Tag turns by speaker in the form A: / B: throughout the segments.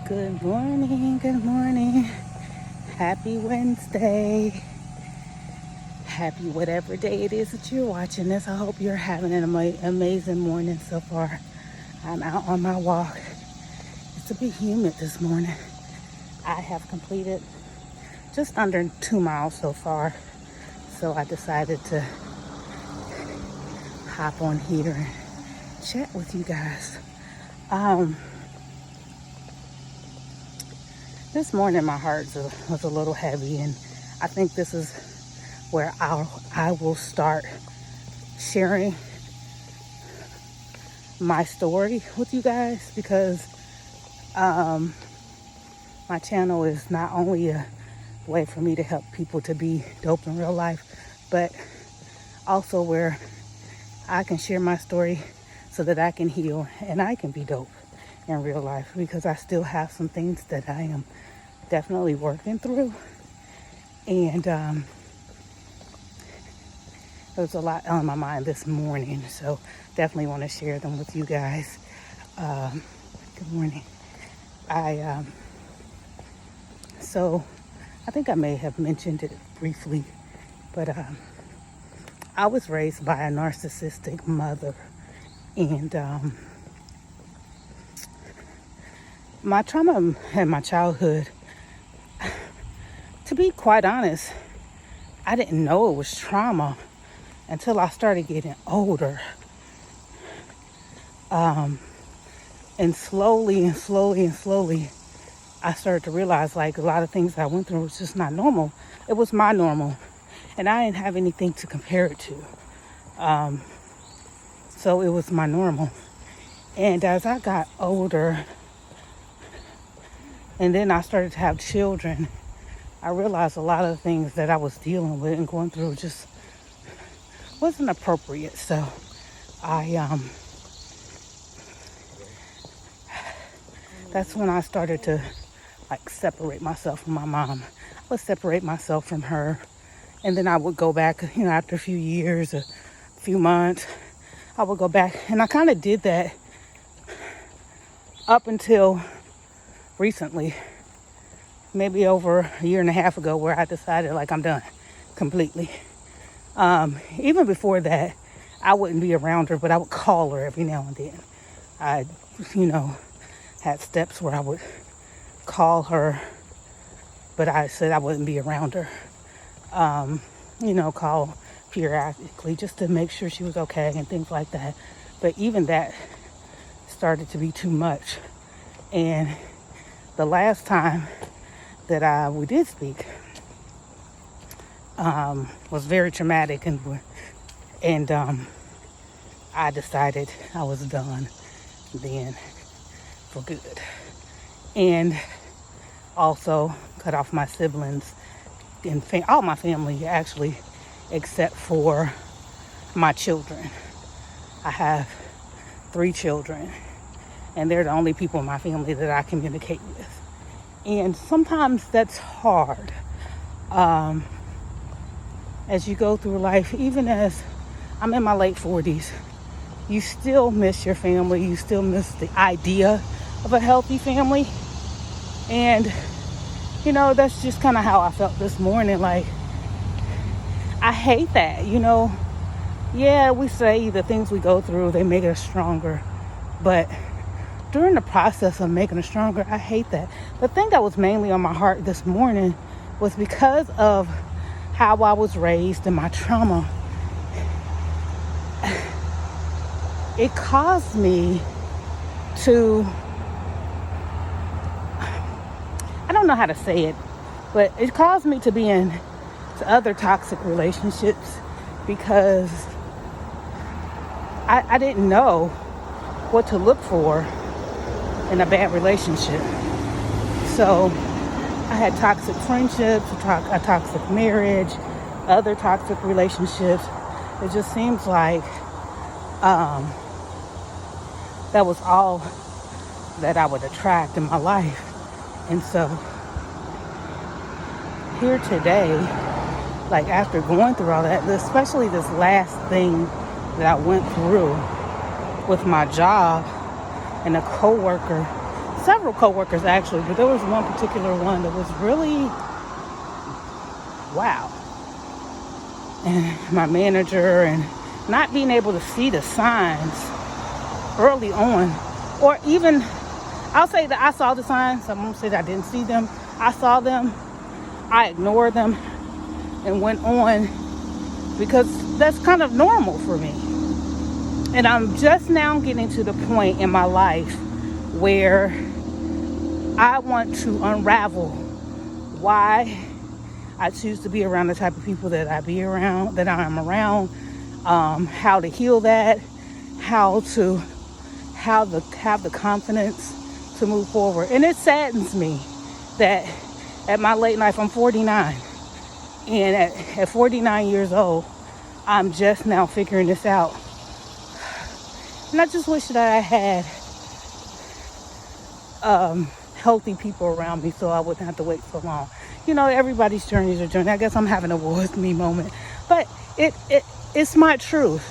A: Good morning, good morning. Happy Wednesday. Happy whatever day it is that you're watching this. I hope you're having an amazing morning so far. I'm out on my walk. It's a bit humid this morning. I have completed just under 2 miles so far. So I decided to hop on here and chat with you guys. This morning my heart was a little heavy, and I think this is where I will start sharing my story with you guys, because my channel is not only a way for me to help people to be dope in real life, but also where I can share my story so that I can heal and I can be dope in real life, because I still have some things that I am definitely working through. And there's a lot on my mind this morning, so definitely want to share them with you guys. Good morning. So I think I may have mentioned it briefly, but I was raised by a narcissistic mother, and my trauma in my childhood, to be quite honest, I didn't know it was trauma until I started getting older. And slowly, I started to realize like a lot of things I went through was just not normal. It was my normal, and I didn't have anything to compare it to. So it was my normal. And as I got older, and then I started to have children, I realized a lot of the things that I was dealing with and going through just wasn't appropriate. So that's when I started to like separate myself from my mom. I would separate myself from her, and then I would go back, after a few years, a few months, I would go back. And I kind of did that up until recently, maybe over a year and a half ago, where I decided like I'm done completely. Even before that, I wouldn't be around her, but I would call her every now and then. I, had steps where I would call her, but I said I wouldn't be around her. Call periodically just to make sure she was okay and things like that. But even that started to be too much. And the last time that we did speak was very traumatic, and I decided I was done then for good, and also cut off my siblings and all my family, actually, except for my children. I have 3 children, and they're the only people in my family that I communicate with. And sometimes that's hard. As you go through life, even as I'm in my late 40s, you still miss your family. You still miss the idea of a healthy family. And, that's just kind of how I felt this morning. Like, I hate that, Yeah, we say the things we go through, they make us stronger. But during the process of making us stronger, I hate that. The thing that was mainly on my heart this morning was because of how I was raised and my trauma. It caused me to, I don't know how to say it, but it caused me to be in other toxic relationships, because I didn't know what to look for in a bad relationship. So I had toxic friendships, a toxic marriage, other toxic relationships. It just seems like that was all that I would attract in my life. And so here today, like after going through all that, especially this last thing that I went through with my job, and a coworker several coworkers actually, but there was one particular one that was really wow. And my manager, and not being able to see the signs early on, or even, I'll say that I saw the signs. I won't say that I didn't see them. I saw them, I ignored them, and went on because that's kind of normal for me. And I'm just now getting to the point in my life where I want to unravel why I choose to be around the type of people that I'm around, how to heal that, how to have the confidence to move forward. And it saddens me that at my late life, I'm 49, and at 49 years old, I'm just now figuring this out. And I just wish that I had healthy people around me so I wouldn't have to wait so long. Everybody's journey is a journey. I guess I'm having a woe with me moment, but it's my truth.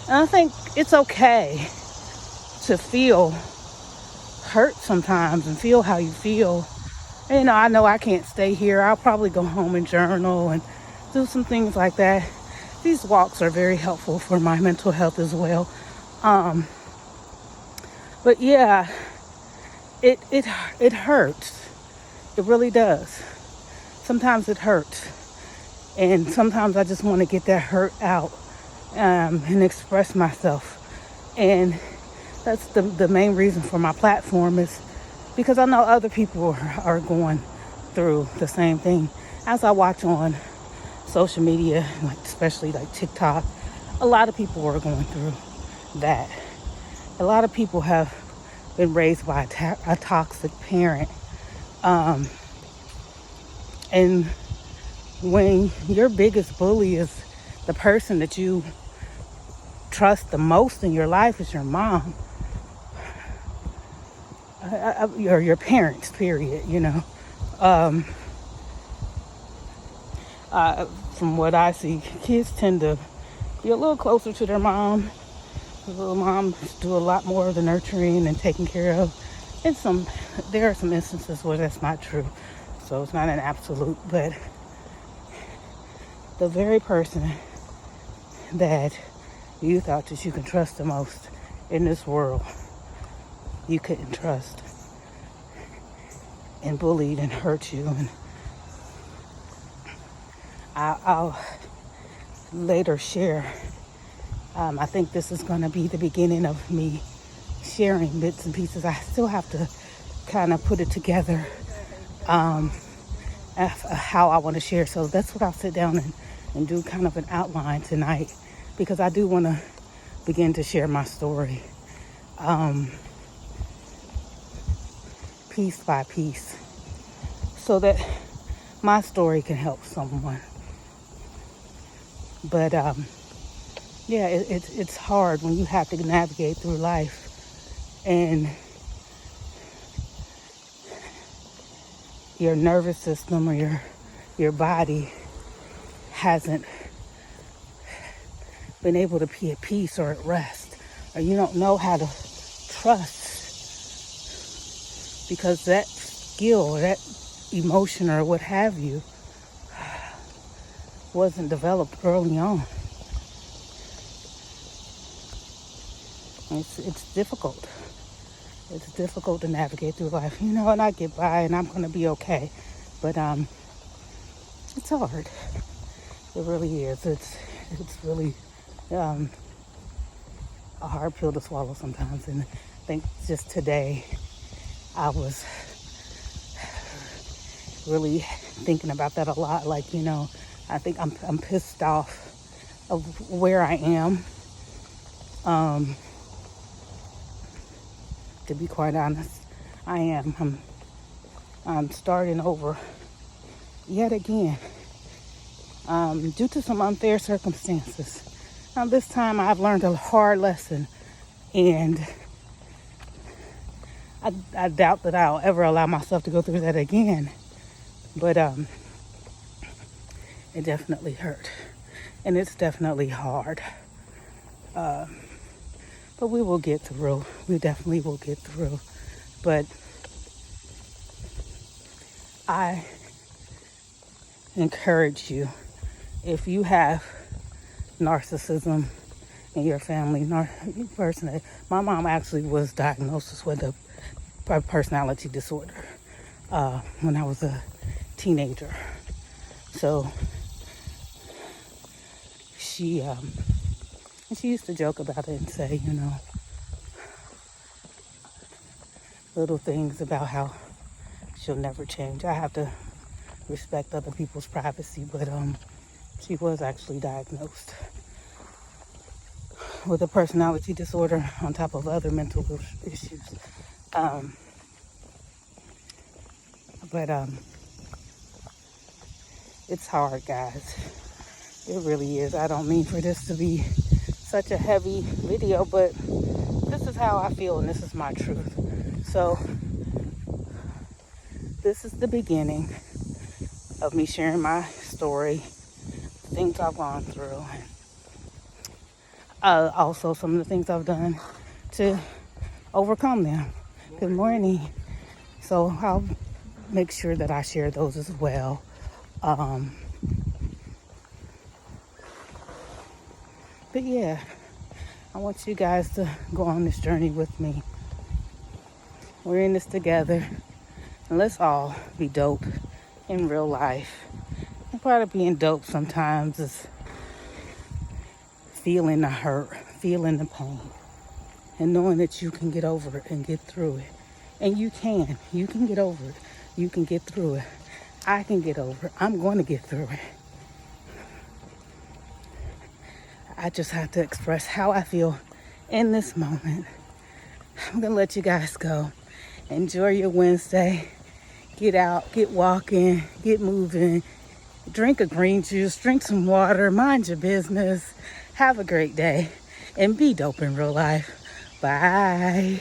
A: And I think it's okay to feel hurt sometimes and feel how you feel. And, I know I can't stay here. I'll probably go home and journal and do some things like that. These walks are very helpful for my mental health as well. But yeah, it hurts. It really does. Sometimes it hurts. And sometimes I just want to get that hurt out and express myself. And that's the main reason for my platform, is because I know other people are going through the same thing. As I watch on social media, especially like TikTok, a lot of people are going through that. A lot of people have been raised by a toxic parent. And when your biggest bully is the person that you trust the most in your life, is your mom, or your parents, period, from what I see, kids tend to be a little closer to their mom. The little moms do a lot more of the nurturing and taking care of. There are some instances where that's not true, so it's not an absolute, but the very person that you thought that you can trust the most in this world, you couldn't trust, and bullied and hurt you. And I'll later share. I think this is going to be the beginning of me sharing bits and pieces. I still have to kind of put it together, how I want to share. So that's what I'll sit down and do, kind of an outline tonight, because I do want to begin to share my story, piece by piece, so that my story can help someone. But yeah, it's hard when you have to navigate through life and your nervous system or your body hasn't been able to be at peace or at rest, or you don't know how to trust, because that skill or that emotion or what have you wasn't developed early on. It's difficult. It's difficult to navigate through life, and I get by, and I'm gonna be okay. But it's hard. It really is. It's really a hard pill to swallow sometimes. And I think just today I was really thinking about that a lot. I think I'm pissed off of where I am. To be quite honest, I am. I'm starting over yet again, due to some unfair circumstances. Now, this time I've learned a hard lesson, and I doubt that I'll ever allow myself to go through that again. But it definitely hurt, and it's definitely hard. But we will get through. We definitely will get through. But I encourage you, if you have narcissism in your family, personally, my mom actually was diagnosed with a personality disorder when I was a teenager. So she used to joke about it and say, little things about how she'll never change. I have to respect other people's privacy, but she was actually diagnosed with a personality disorder on top of other mental issues. But it's hard, guys. It really is. I don't mean for this to be such a heavy video, but this is how I feel and this is my truth. So this is the beginning of me sharing my story, things I've gone through, and also some of the things I've done to overcome them. Good morning. So I'll make sure that I share those as well. But yeah, I want you guys to go on this journey with me. We're in this together. And let's all be dope in real life. And part of being dope sometimes is feeling the hurt, feeling the pain, and knowing that you can get over it and get through it. And you can get over it. You can get through it. I can get over it. I'm going to get through it. I just have to express how I feel in this moment. I'm going to let you guys go. Enjoy your Wednesday. Get out, get walking, get moving. Drink a green juice, drink some water, mind your business. Have a great day and be dope in real life. Bye.